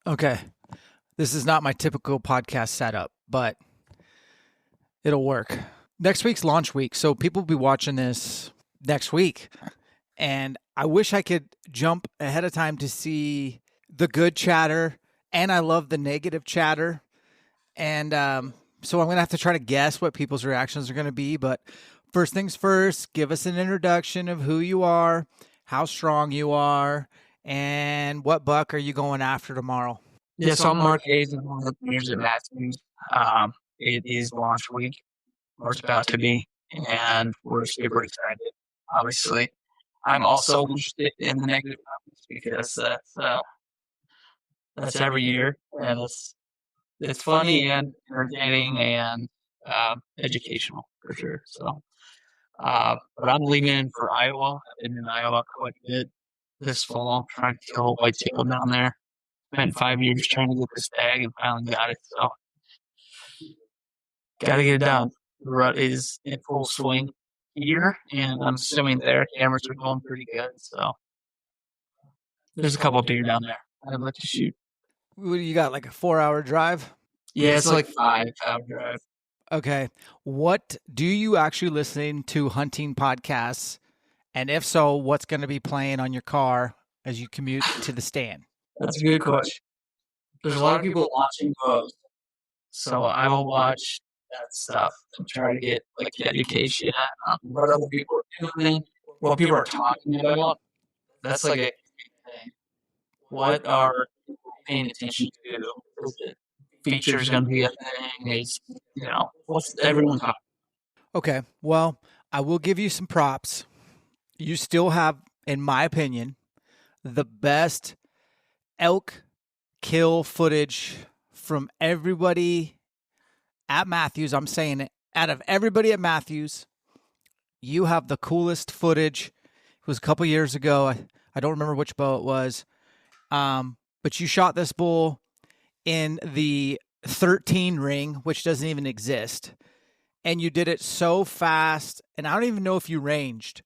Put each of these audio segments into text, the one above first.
Okay. This is not my typical podcast setup, but it'll work. Next week's launch week, so people will be watching this next week. And I wish I could jump ahead of time to see the good chatter, and I love the negative chatter. And so I'm going to have to try to guess what people's reactions are going to be. But first things first, give us an introduction of who you are, how strong you are, and what buck are you going after tomorrow? Yeah, so I'm Mark Hayes, and one of the players at Mathews. It is launch week, or it's about to be, and we're super excited. Obviously, I'm also interested in the negative comments because that's every year, and it's funny and entertaining and educational for sure. So, but I'm leaving for Iowa. I've been in Iowa quite a bit this fall, trying to kill a whitetail down there. Spent 5 years trying to get this tag and finally got it. So, got to get it done. The rut is in full swing here, and I'm assuming their cameras are going pretty good. So, there's a couple of deer down there I'd like to shoot. What do you got, like a 4-hour drive? Yeah, it's like 5-hour drive. Okay. What do you actually listen to hunting podcasts? And if so, what's going to be playing on your car as you commute to the stand? That's a good question. There's a lot of people watching both, so I will watch that stuff and try to get like the education on what other people are doing, what people are talking about. That's like a thing. What are people paying attention to? Is it features going to be a thing? Is what's everyone talking? Okay. Well, I will give you some props. You still have, in my opinion, the best elk kill footage from everybody at Mathews. I'm saying it. Out of everybody at Mathews, you have the coolest footage. It was a couple years ago. I don't remember which bow it was. But you shot this bull in the 13 ring, which doesn't even exist. And you did it so fast. And I don't even know if you ranged.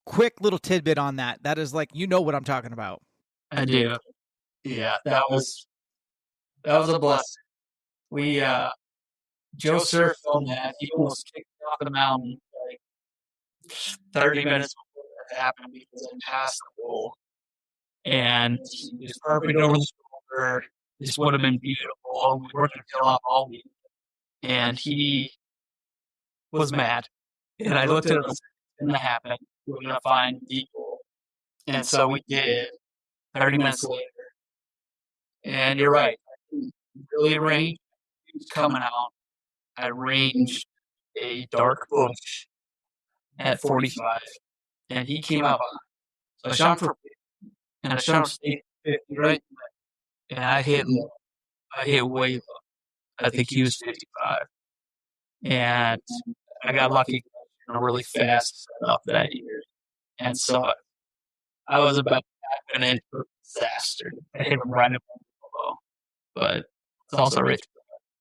Quick little tidbit on that. That is like, you know what I'm talking about. I do. Yeah, that was a blessing. We Joe Surf filmed that. He almost kicked me off the mountain like 30 minutes before that happened because I passed the bull. And he was perfect over the shoulder. This would have been beautiful. We were going to kill off all week. And he was mad. And I looked at him and said, it's going to happen. We're going to find people. And so we did 30 minutes later. And you're right. I really ranged. He was coming out. I ranged a dark bush at 45. And he came out behind. So I shot him for 50. And I shot him 50, right? And I hit way low. I think he was 55. And I got lucky in a really fast setup that year. And so I was about to happen into a disaster. I hit him right up below. But it's also right.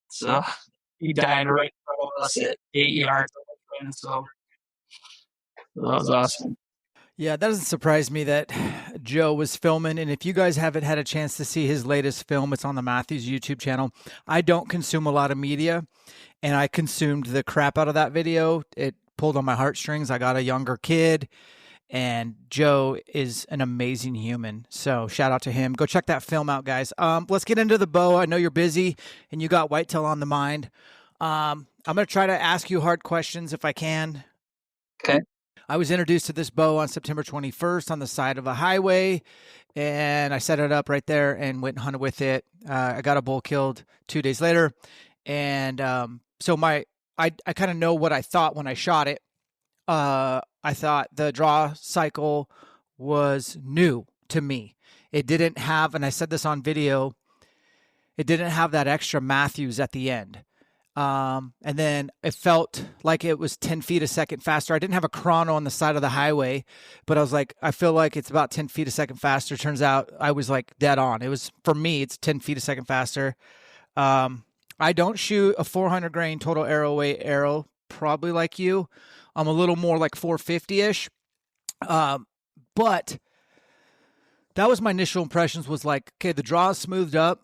So he died right in front of us at 8 yards. And so that was awesome. Yeah, that doesn't surprise me that Joe was filming. And if you guys haven't had a chance to see his latest film, it's on the Mathews YouTube channel. I don't consume a lot of media, and I consumed the crap out of that video. It pulled on my heartstrings. I got a younger kid, and Joe is an amazing human. So shout out to him. Go check that film out, guys. Let's get into the bow. I know you're busy, and you got whitetail on the mind. I'm going to try to ask you hard questions if I can. Okay. I was introduced to this bow on September 21st on the side of a highway, and I set it up right there and went and hunted with it. I got a bull killed 2 days later, and so I kind of know what I thought when I shot it. I thought the draw cycle was new to me. It didn't have, and I said this on video, it didn't have that extra Mathews at the end. And then it felt like it was 10 feet a second faster. I didn't have a chrono on the side of the highway, but I was like, I feel like it's about 10 feet a second faster. Turns out I was like dead on. It was, for me, it's 10 feet a second faster. I don't shoot a 400 grain total arrow weight arrow, probably like you. I'm a little more like 450-ish. But That was my initial impressions. Was like, okay, the draw is smoothed up,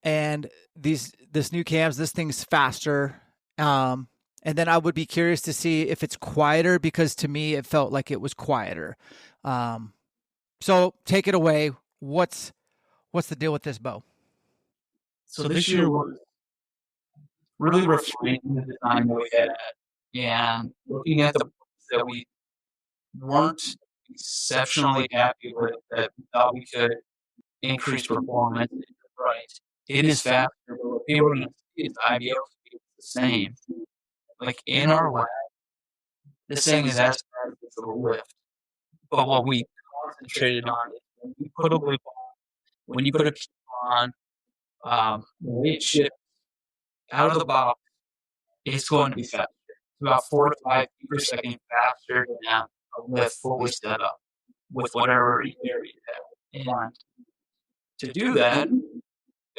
and this new cams, this thing's faster. And then I would be curious to see if it's quieter, because to me it felt like it was quieter. So take it away. What's the deal with this bow? So this year was really refining the design that we had, and looking at the parts that we weren't exceptionally happy with, that we thought we could increase performance. Right. It is faster, but what people are going to see is IBO speed is the same. Like in our lab, this thing is as fast as the lift. But what we concentrated on is when you put a loop on, when you put a key on, the way it shifts out of the box, it's going to be faster. It's about 4 to 5 feet per second faster than a lift fully set up with whatever area you have. And to do that,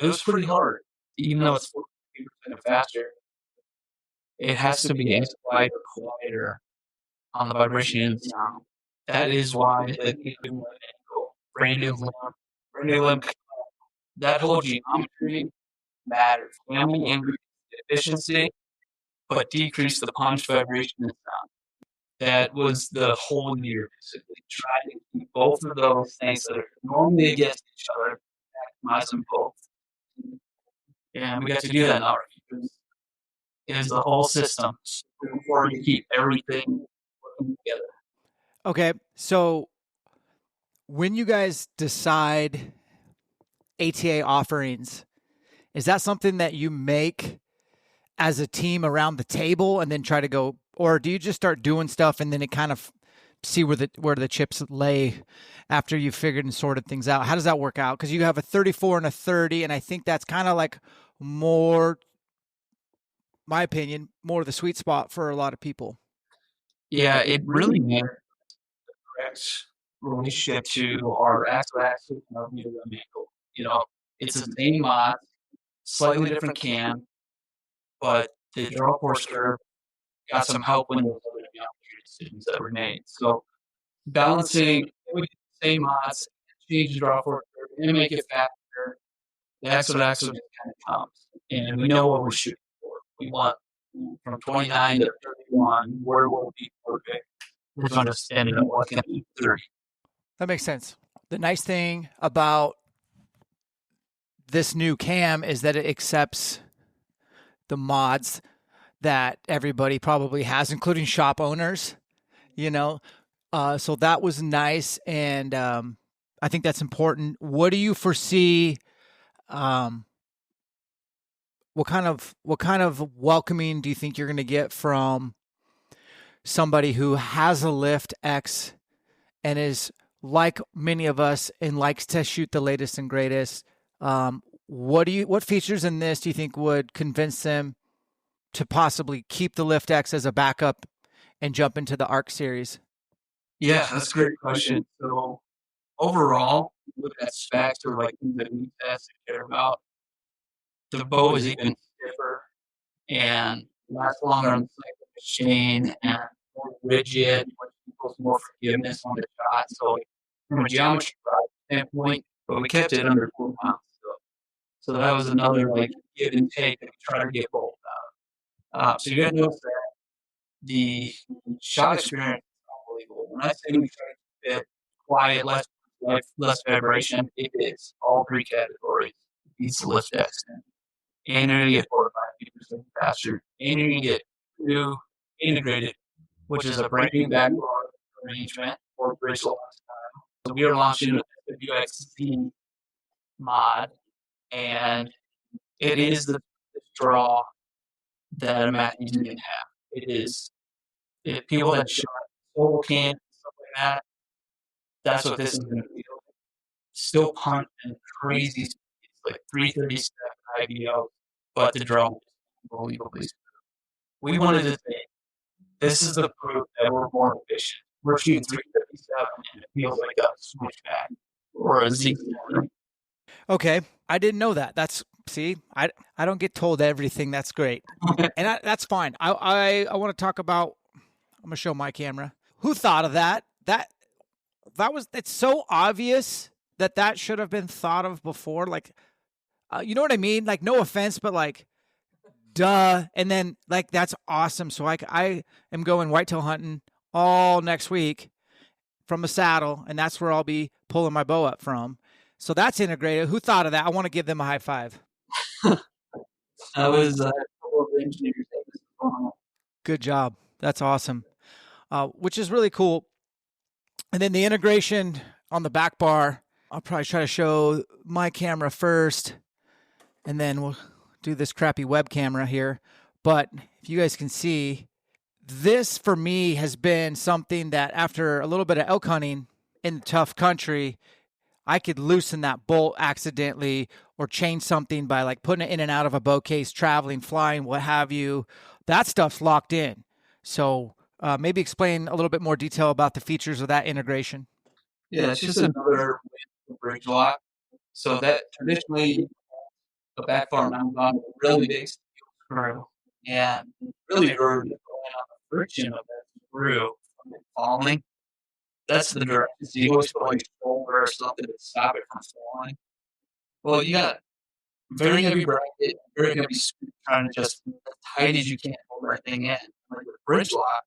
it was pretty hard. Even though it's 40% faster, it has to be as quiet or quieter on the vibration and sound. That is why the brand new limb, that whole geometry matters. Family increase efficiency, but decrease the punch, vibration, and sound. That was the whole year, basically. Try to keep both of those things that are normally against each other, maximize them both. And we got to do that now. It is the whole system. It's important to keep everything working together. Okay, so when you guys decide ATA offerings, is that something that you make as a team around the table and then try to go, or do you just start doing stuff and then it kind of see where the chips lay after you've figured and sorted things out? How does that work out? Because you have a 34 and a 30, and I think that's kind of like more, my opinion, more the sweet spot for a lot of people. Yeah, it really matters the correct relationship to our axis and our medium angle. You know, it's the same mod, slightly different cam, but the draw force curve got some help when those other geometry decisions that were made. So balancing with the same mods, change the draw force curve, and make it faster, the axle to axle just kind of comes. And we know what we're shooting for. We want from 29 to 31, where will be perfect. We're going to stand it up what's going to be 30. That makes sense. The nice thing about this new cam is that it accepts the mods that everybody probably has, including shop owners, you know. So that was nice, and I think that's important. What do you foresee? What kind of welcoming do you think you're going to get from somebody who has a Lift X and is like many of us and likes to shoot the latest and greatest? What features in this do you think would convince them to possibly keep the Lift X as a backup and jump into the Arc series? Yeah, that's a great question. So overall, look at specs or like things that we test and care about. The bow is even stiffer and lasts longer on the cycle machine and more rigid, which equals more forgiveness on the shot. So from a geometry standpoint, but we kept it under 4 pounds. So that was another like give and take that we try to get both out. So you got to notice that the shot experience is unbelievable. When I say we try to keep it quiet, less vibration, it is all 3 categories. It's the Lift X. And you're going to get 4 or 5% faster. And you're going to get new integrated, which is a brand new backlog arrangement or bridge lock style. So we are launching the WXC mod, and it is the draw that a Mathews can have. It is if people that shot solo can stuff like that. That's what this is going to be. Still punch and crazy speeds, like 337 IBO, but the draw is unbelievably. We wanted to say this is the proof that we're more efficient. We're shooting 357 and it feels like a switchback or a Z. Okay, I didn't know that. I don't get told everything. That's great, and that's fine. I want to talk about. I'm gonna show my camera. Who thought of that? It's so obvious that should have been thought of before? Like, you know what I mean? Like, no offense, but like, duh. And then like, that's awesome. So I am going whitetail hunting all next week from a saddle, and that's where I'll be pulling my bow up from. So that's integrated. Who thought of that? I want to give them a high five. I was a couple of engineers. Good job. That's awesome. Which is really cool. And then the integration on the back bar, I'll probably try to show my camera first, and then we'll do this crappy web camera here. But if you guys can see, this for me has been something that after a little bit of elk hunting in tough country, I could loosen that bolt accidentally or change something by like putting it in and out of a bow case, traveling, flying, what have you. That stuff's locked in. So maybe explain a little bit more detail about the features of that integration. Yeah, it's just another bridge lock. So that traditionally the back bar mounted on a really big steel screw, and really you're relying on the friction of that screw from it falling. That's the direction. So you always put like a shoulder or something to stop it from falling. Well, you got very heavy bracket, very heavy screw trying to just as tight as you can hold everything in. Like with bridge lock,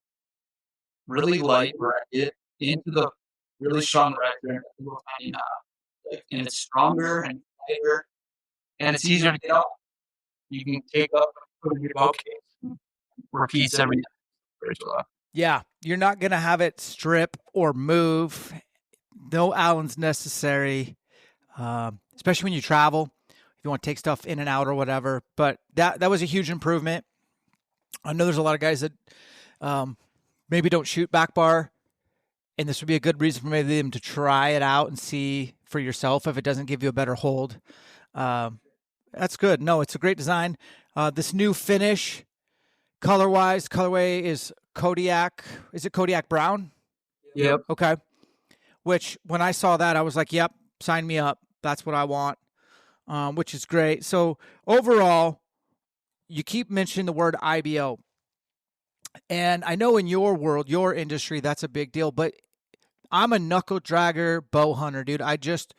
really light bracket into the really strong bracket, a little tiny knob. And it's stronger and lighter, and it's easier to get off. You can take up and put in your bow case. Repeats every time. Bridge lock. Yeah, you're not going to have it strip or move. No Allen's necessary, especially when you travel. If you want to take stuff in and out or whatever. But that was a huge improvement. I know there's a lot of guys that maybe don't shoot back bar, and this would be a good reason for maybe them to try it out and see for yourself if it doesn't give you a better hold. That's good. No, it's a great design. This new finish, color-wise, colorway is Kodiak. Is it Kodiak Brown? Yep. Okay. Which, when I saw that, I was like, yep, sign me up. That's what I want, which is great. So, overall, you keep mentioning the word IBO. And I know in your world, your industry, that's a big deal. But I'm a knuckle dragger bow hunter, dude. I just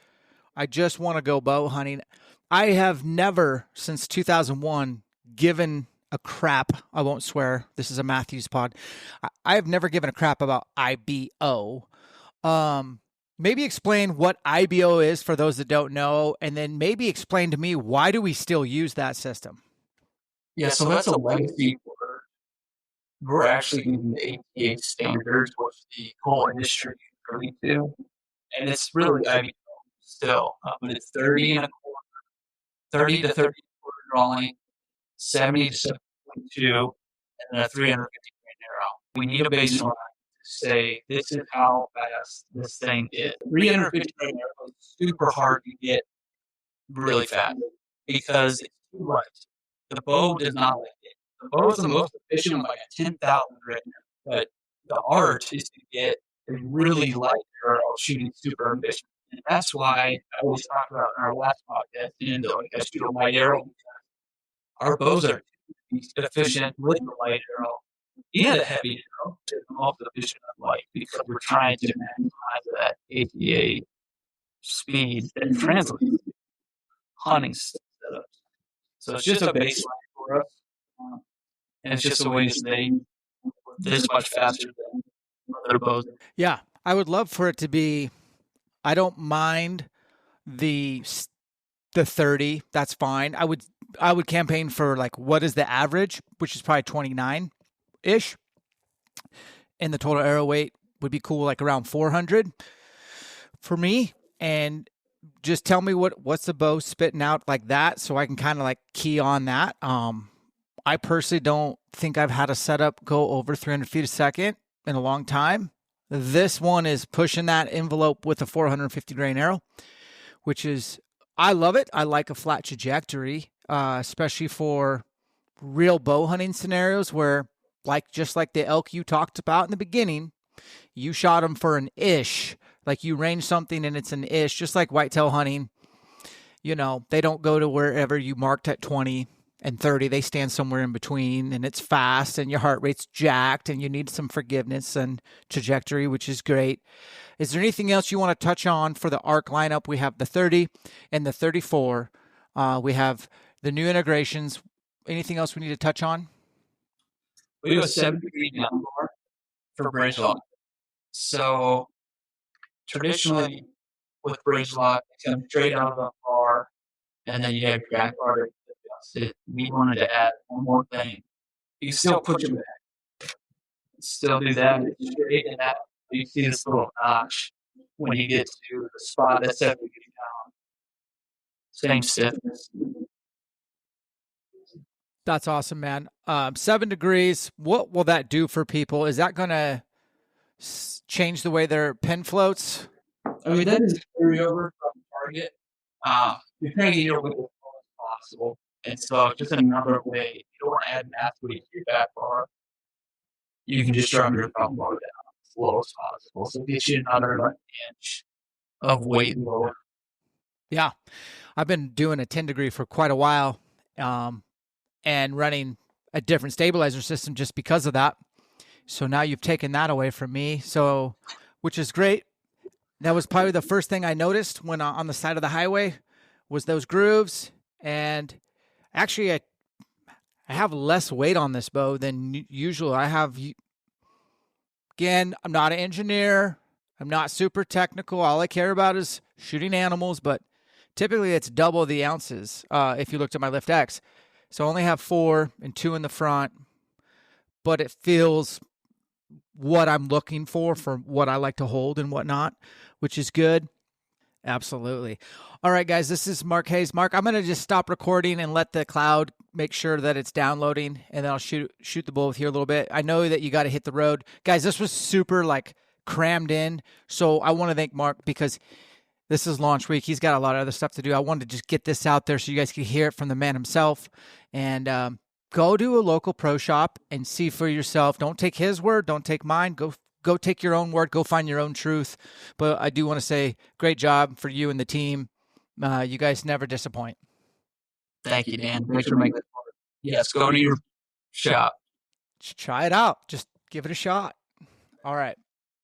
want to go bow hunting. I have never, since 2001, given a crap. I won't swear. This is a Mathews pod. I have never given a crap about IBO. Maybe explain what IBO is for those that don't know, and then maybe explain to me, why do we still use that system? Yeah, so that's a legacy word. We're actually using the ATA standards, which the whole industry is agreeing to. And it's really IBO still, but it's 30 and a quarter, 30 to 30 and a quarter drawing, 70 to 7.2, and then a 350 grain arrow. We need a baseline to say this is how fast this thing is. 350 grain arrow is super hard to get really fast because it's too light. The bow does not like it. The bow is the most efficient with like a 10,000 grain arrow, but the art is to get a really light arrow shooting super efficient. And that's why I always talk about in our last podcast, like I shoot a light arrow because our bows are efficient with the light arrow and a heavy arrow is the most efficient of light because we're trying to maximize that ATA speed that translates to hunting setups. So it's just a baseline for us, and it's just a way to stay this much faster than other bows. Yeah, I would love for it to be. I don't mind the 30. That's fine. I would campaign for like, what is the average, which is probably 29-ish. And the total arrow weight would be cool, like around 400 for me. And just tell me what's the bow spitting out like that, so I can kind of like key on that. I personally don't think I've had a setup go over 300 feet a second in a long time. This one is pushing that envelope with a 450 grain arrow, which is, I love it. I like a flat trajectory, especially for real bow hunting scenarios where, just like the elk you talked about in the beginning, you shot them for an ish. Like you range something and it's an ish, just like whitetail hunting. You know, they don't go to wherever you marked at 20. and 30. They stand somewhere in between, and it's fast, and your heart rate's jacked, and you need some forgiveness and trajectory, which is great. Is there anything else you want to touch on for the ARC lineup? We have the 30 and the 34. We have the new integrations. Anything else we need to touch on? We do a 7-degree down bar for bridge lock. So traditionally with bridge lock, it's going straight out of the bar, and then you have your back bar to adjust it. We wanted to add one more thing. You can still put your back, still do that, it's straight and out. You see this little notch when you get to the spot that's 7 degrees down. Same stiffness. That's awesome, man. 7 degrees. What will that do for people? Is that going to change the way their pin floats? I mean, that is carryover from target. You're trying to get your weight as low as possible. And so just another way, you don't want to add mass weight to your back bar. You can just drum your front bar down as low as possible. So get you another inch of weight lower. Yeah. I've been doing a 10 degree for quite a while, and running a different stabilizer system just because of that. So now you've taken that away from me. So, which is great. That was probably the first thing I noticed when on the side of the highway was those grooves. And actually, I have less weight on this bow than usual. Again, I'm not an engineer. I'm not super technical. All I care about is shooting animals, but typically it's double the ounces if you looked at my Lift X. So I only have 4 and 2 in the front, but it feels what I'm looking for what I like to hold and whatnot, which is good. Absolutely. All right, guys, this is Mark Hayes. Mark, I'm going to just stop recording and let the cloud make sure that it's downloading, and then I'll shoot the bull with you a little bit. I know that you got to hit the road. Guys, this was super crammed in, so I want to thank Mark because this is launch week. He's got a lot of other stuff to do. I wanted to just get this out there so you guys can hear it from the man himself. And go to a local pro shop and see for yourself. Don't take his word. Don't take mine. Go take your own word. Go find your own truth. But I do want to say great job for you and the team. You guys never disappoint. Thank you, Dan. Thanks for making it hard. Yes, go to your shop. Try it out. Just give it a shot. All right.